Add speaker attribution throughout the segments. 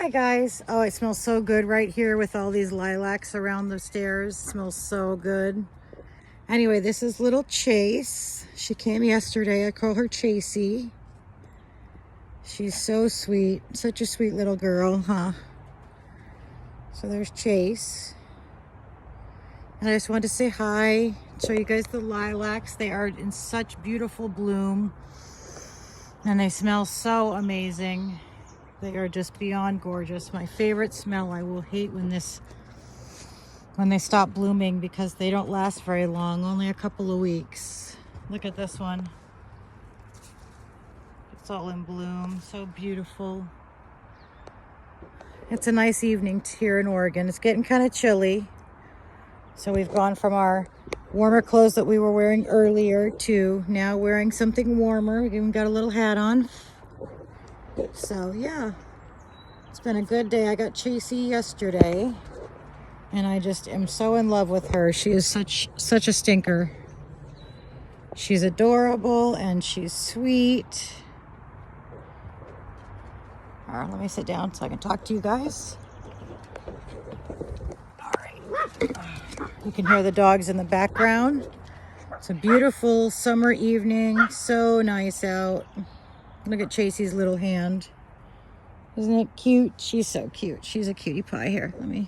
Speaker 1: Hi guys. Oh, it smells so good right here with all these lilacs around the stairs. It smells so good. Anyway, this is little Chayce. She came yesterday. I call her Chayce. She's so sweet. Such a sweet little girl, huh? So there's Chayce. And I just wanted to say hi, show you guys the lilacs. They are in such beautiful bloom. And they smell so amazing. They are just beyond gorgeous. My favorite smell. I will hate when they stop blooming because they don't last very long, only a couple of weeks. Look at this one. It's all in bloom, so beautiful. It's a nice evening here in Oregon. It's getting kind of chilly. So we've gone from our warmer clothes that we were wearing earlier to now wearing something warmer. We even got a little hat on. So yeah, it's been a good day. I got Chayce yesterday and I just am so in love with her. She is such a stinker. She's adorable and she's sweet. All right, let me sit down so I can talk to you guys. All right. You can hear the dogs in the background. It's a beautiful summer evening. So nice out. Look at Chayce's little hand. Isn't it cute? She's so cute. She's a cutie pie. Here, let me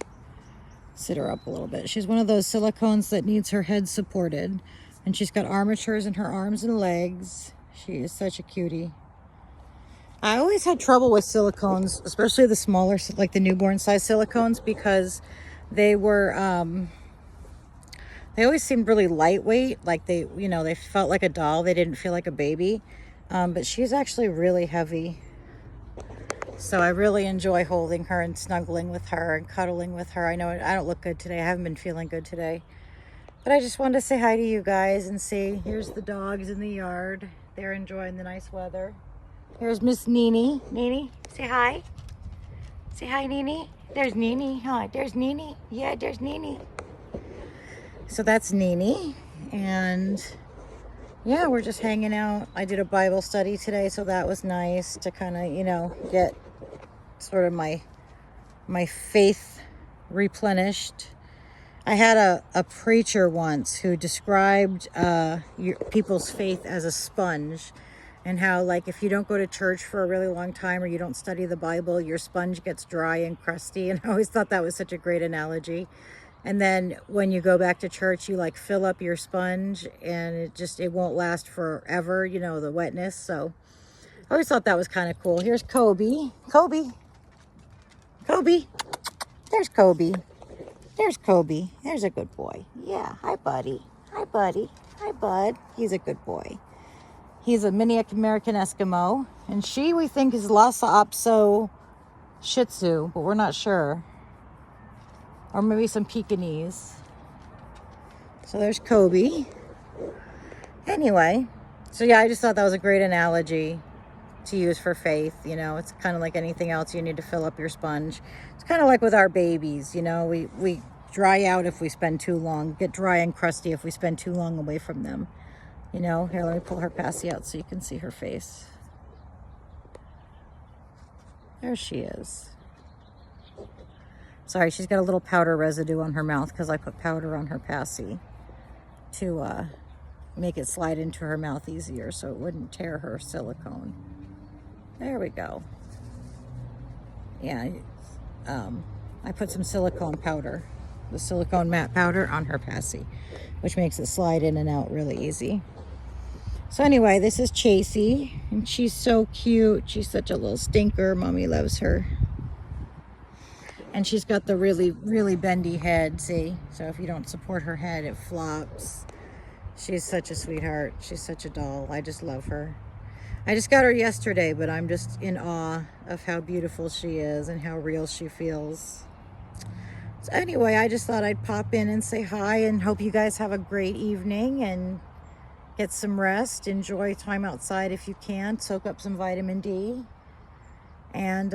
Speaker 1: sit her up a little bit. She's one of those silicones that needs her head supported. And she's got armatures in her arms and legs. She is such a cutie. I always had trouble with silicones, especially the smaller, like the newborn size silicones, because they were, they always seemed really lightweight. Like they felt like a doll. They didn't feel like a baby. But she's actually really heavy. So I really enjoy holding her and snuggling with her and cuddling with her. I know I don't look good today. I haven't been feeling good today. But I just wanted to say hi to you guys and see. Here's the dogs in the yard. They're enjoying the nice weather. Here's Miss Nini. Nini, say hi. Say hi, Nini. There's Nini. Hi, there's Nini. Yeah, there's Nini. So that's Nini. And yeah, we're just hanging out. I did a Bible study today, so that was nice to kind of, get sort of my faith replenished. I had a preacher once who described people's faith as a sponge, and how, like, if you don't go to church for a really long time or you don't study the Bible, your sponge gets dry and crusty. And I always thought that was such a great analogy. And then when you go back to church, you like fill up your sponge and it won't last forever, the wetness. So I always thought that was kind of cool. Here's Kobe. Kobe. Kobe. There's Kobe. There's Kobe. There's a good boy. Yeah. Hi, buddy. Hi, buddy. Hi, bud. He's a good boy. He's a mini American Eskimo. And she, we think, is Lhasa Apso Shih Tzu, but we're not sure. Or maybe some Pekingese. So there's Kobe. Anyway, so yeah, I just thought that was a great analogy to use for faith. It's kind of like anything else. You need to fill up your sponge. It's kind of like with our babies. We dry out if we spend too long, get dry and crusty if we spend too long away from them. Here, let me pull her passy out so you can see her face. There she is. Sorry, she's got a little powder residue on her mouth because I put powder on her passy to make it slide into her mouth easier so it wouldn't tear her silicone. There we go. Yeah, I put some silicone powder, the silicone matte powder on her passy, which makes it slide in and out really easy. So anyway, this is Chayce, and she's so cute. She's such a little stinker. Mommy loves her. And she's got the really, really bendy head, see? So if you don't support her head, it flops. She's such a sweetheart. She's such a doll. I just love her. I just got her yesterday, but I'm just in awe of how beautiful she is and how real she feels. So anyway, I just thought I'd pop in and say hi and hope you guys have a great evening and get some rest. Enjoy time outside if you can. Soak up some vitamin D. And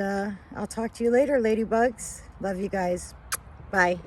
Speaker 1: I'll talk to you later, ladybugs. Love you guys. Bye.